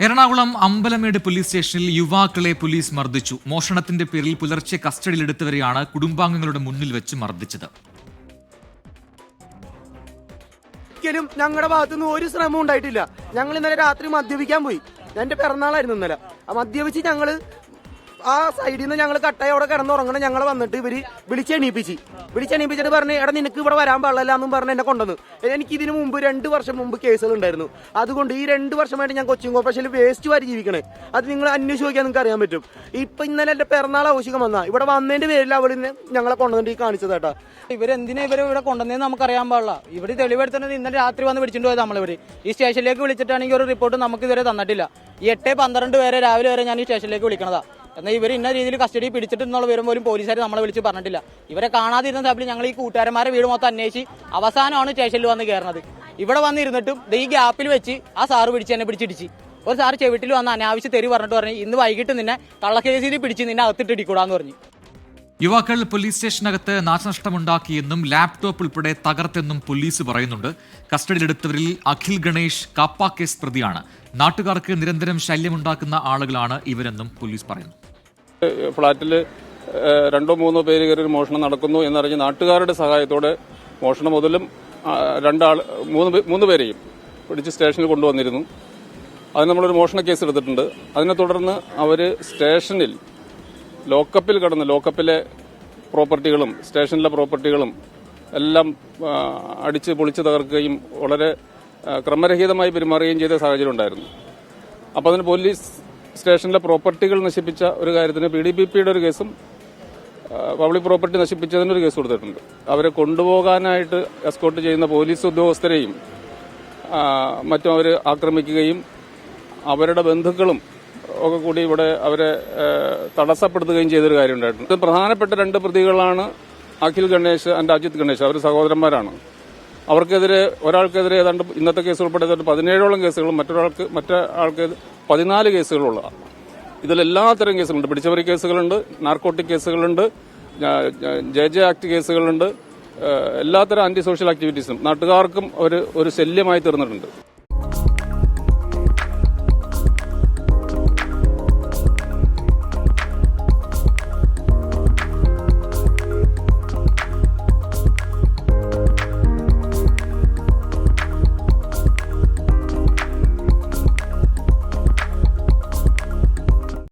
Ernakulam Ambalamedu police സ്റ്റേഷനിൽ യുവാക്കളെ police മർദ്ദിച്ചു. മോഷണത്തിന്റെ പേരിൽ പുലർച്ചെ കസ്റ്റഡിയിലെടുത്തവരെയാണ് കുടുംബാംഗങ്ങളുടെ മുന്നിൽ വെച്ച് മർദ്ദിച്ചത്. ഒരിക്കലും ഞങ്ങളുടെ ഭാഗത്തുനിന്ന് ഒരു ശ്രമം ഉണ്ടായിട്ടില്ല. ഞങ്ങൾ ഇന്നലെ രാത്രി മദ്യപിക്കാൻ പോയി. എന്റെ പിറന്നാളായിരുന്നു ഇന്നലെ. മദ്യപിച്ച് ഞങ്ങള് ആ സൈഡിൽ നിന്ന് ഞങ്ങൾ കട്ടായി അവിടെ കിടന്നുറങ്ങണം. ഞങ്ങൾ വന്നിട്ട് ഇവര് വിളിച്ചെണീപ്പിച്ചിട്ട് പറഞ്ഞ് എടാ നിനക്ക് ഇവിടെ വരാൻ പാടില്ല എന്നും പറഞ്ഞ് എന്നെ കൊണ്ടുവന്നു. എനിക്ക് ഇതിനു മുമ്പ് 2 വർഷം മുമ്പ് കേസുകൾ ഉണ്ടായിരുന്നു. അതുകൊണ്ട് ഈ 2 വർഷമായിട്ട് ഞാൻ കൊച്ചിൻ കോർപ്പറേഷനിൽ വേസ്റ്റ് വാരി ജീവിക്കണേ. അത് നിങ്ങൾ അന്വേഷിച്ച് നോക്കിയാൽ നിങ്ങൾക്ക് അറിയാൻ പറ്റും. ഇപ്പൊ ഇന്നലെ എന്റെ പിറന്നാൾ ആവശ്യം വന്നാ ഇവിടെ വന്നതിന്റെ പേരിൽ അവളിനെ ഞങ്ങളെ കൊണ്ടുവന്നിട്ട് ഈ കാണിച്ചതാട്ടാ. ഇവരെന്തിനാ ഇവരെ ഇവിടെ കൊണ്ടുവന്നതെന്ന് നമുക്കറിയാൻ പാടില്ല. ഇവിടെ തെളിവെടുത്തത് ഇന്നലെ രാത്രി വന്ന് പിടിച്ചിട്ട് പോയത് നമ്മളിവര് ഈ സ്റ്റേഷനിലേക്ക് വിളിച്ചിട്ടാണെങ്കിൽ ഒരു റിപ്പോർട്ട് നമുക്ക് ഇതുവരെ തന്നിട്ടില്ല. ഈ 8-12 വരെ രാവിലെ വരെ ഞാൻ ഈ സ്റ്റേഷനിലേക്ക് വിളിക്കണതാ. എന്നാൽ ഇവർ ഇന്ന രീതിയിൽ കസ്റ്റഡി പിടിച്ചിട്ടെന്നുള്ള വിവരം പോലും പോലീസുകാർ നമ്മളെ വിളിച്ച് പറഞ്ഞിട്ടില്ല. ഇവരെ കാണാതിരുന്ന സാബിൽ ഞങ്ങൾ ഈ കൂട്ടുകാരന്മാരെ വീട് മൊത്തം അന്വേഷിച്ച് അവസാനമാണ് സ്റ്റേഷനിൽ വന്ന് കയറുന്നത്. ഇവിടെ വന്നിരുന്നിട്ടും ഈ ഗ്യാപ്പിൽ വെച്ച് ആ സാറ് പിടിച്ച് എന്നെ പിടിച്ചിടിച്ച്. ഒരു സാറ് ചെവിട്ടിൽ വന്ന് അനാവശ്യ തെറി പറഞ്ഞിട്ട് പറഞ്ഞു ഇന്ന് വൈകിട്ട് നിന്നെ കള്ളക്കേസിൽ പിടിച്ച് നിന്നെ അകത്തിട്ട് ഇടിക്കൂടാന്ന് പറഞ്ഞു. യുവാക്കൾ പോലീസ് സ്റ്റേഷനകത്ത് നാശനഷ്ടമുണ്ടാക്കിയെന്നും ലാപ്ടോപ്പ് ഉൾപ്പെടെ തകർത്തെന്നും പോലീസ് പറയുന്നുണ്ട്. കസ്റ്റഡിയിലെടുത്തവരിൽ അഖിൽ ഗണേഷ് കാപ്പ കേസ് പ്രതിയാണ്. നാട്ടുകാർക്ക് നിരന്തരം ശല്യമുണ്ടാക്കുന്ന ആളുകളാണ് ഇവരെന്നും പോലീസ് പറയുന്നു. ഫ്ളാറ്റിൽ 2-3 പേര് കയറി മോഷണം നടക്കുന്നു എന്നറിഞ്ഞ് നാട്ടുകാരുടെ സഹായത്തോടെ മോഷണം മുതലും 3 പേരെയും പിടിച്ച് സ്റ്റേഷനിൽ കൊണ്ടുവന്നിരുന്നു. അതിന് നമ്മളൊരു മോഷണ കേസ് എടുത്തിട്ടുണ്ട്. അതിനെ തുടർന്ന് അവർ സ്റ്റേഷനിൽ ലോക്കപ്പിൽ കടന്ന് ലോക്കപ്പിലെ പ്രോപ്പർട്ടികളും സ്റ്റേഷനിലെ പ്രോപ്പർട്ടികളും എല്ലാം അടിച്ച് പൊളിച്ച് തകർക്കുകയും വളരെ ക്രമരഹിതമായി പെരുമാറുകയും ചെയ്ത സാഹചര്യം ഉണ്ടായിരുന്നു. അപ്പോൾ അതിന് പോലീസ് സ്റ്റേഷനിലെ പ്രോപ്പർട്ടികൾ നശിപ്പിച്ച ഒരു കാര്യത്തിന് PDPPയുടെ ഒരു കേസും പബ്ലിക് പ്രോപ്പർട്ടി നശിപ്പിച്ചതിനൊരു കേസ് കൊടുത്തിട്ടുണ്ട്. അവരെ കൊണ്ടുപോകാനായിട്ട് എസ്കോർട്ട് ചെയ്യുന്ന പോലീസ് ഉദ്യോഗസ്ഥരെയും മറ്റും അവർ ആക്രമിക്കുകയും അവരുടെ ബന്ധുക്കളും ഒക്കെ കൂടി ഇവിടെ അവരെ തടസ്സപ്പെടുത്തുകയും ചെയ്തൊരു കാര്യം ഉണ്ടായിട്ടുണ്ട്. പ്രധാനപ്പെട്ട 2 പ്രതികളാണ് അഖിൽ ഗണേഷ് ആൻഡ് അജിത് ഗണേഷ്. അവർ സഹോദരന്മാരാണ്. അവർക്കെതിരെ ഒരാൾക്കെതിരെ ഏതാണ്ട് ഇന്നത്തെ കേസ് ഉൾപ്പെടെ 17ഓളം കേസുകളും മറ്റൊരാൾക്ക് 14 കേസുകളുള്ളതാണ്. ഇതിലെല്ലാത്തരം കേസുകളുണ്ട്. പിടിച്ചപറി കേസുകളുണ്ട്, നാർക്കോട്ടിക് കേസുകളുണ്ട്, JJ ആക്ട് കേസുകളുണ്ട്. എല്ലാത്തരം ആന്റി സോഷ്യൽ ആക്ടിവിറ്റീസും നാട്ടുകാർക്കും ഒരു ശല്യമായി തീർന്നിട്ടുണ്ട്.